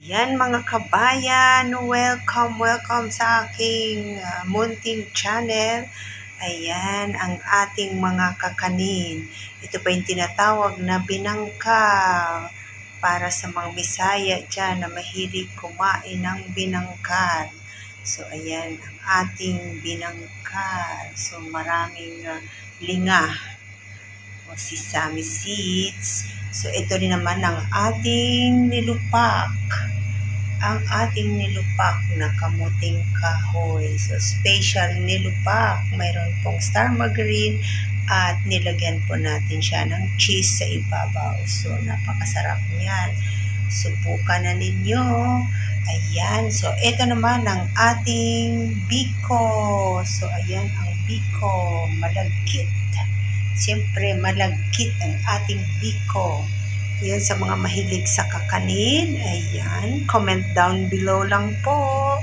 Yan mga kabayan, welcome sa aking munting channel. Ayan ang ating mga kakanin. Ito pa yung tinatawag na binangka para sa mga Bisaya dyan na mahilig kumain ng binangkal. So ayan ang ating binangkal. So maraming linga o sesame seeds. So ito rin naman ang ating nilupak. Ang ating nilupak na kamuting kahoy. So, special nilupak. Mayroon pong star margarine at nilagyan po natin siya ng cheese sa ibabaw. So, napakasarap niyan. Subukan na ninyo. Ayan. So, ito naman ang ating biko. So, ayan ang biko. Malagkit. Siyempre, malagkit ang ating biko. Yan sa mga mahilig sa kakanin. Ayan. Comment down below lang po.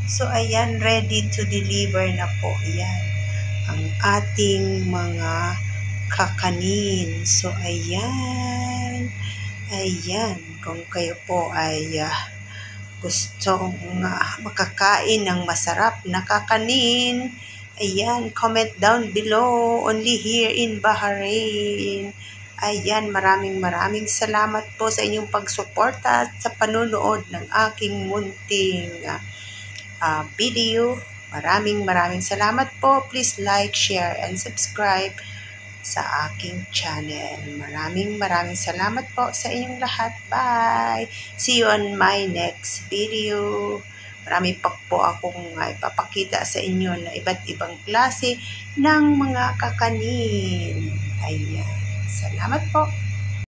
So, ayan. Ready to deliver na po. Ayan. Ang ating mga kakanin. So, ayan. Ayan. Kung kayo po ay gustong makakain ng masarap na kakanin, ayan. Comment down below. Only here in Bahrain. Ayan, maraming salamat po sa inyong pagsuporta at sa panunood ng aking munting video. Maraming salamat po. Please like, share, and subscribe sa aking channel. Maraming salamat po sa inyong lahat. Bye! See you on my next video. Marami pa po akong ipapakita sa inyo na iba't ibang klase ng mga kakanin. Ayan. Salamat po.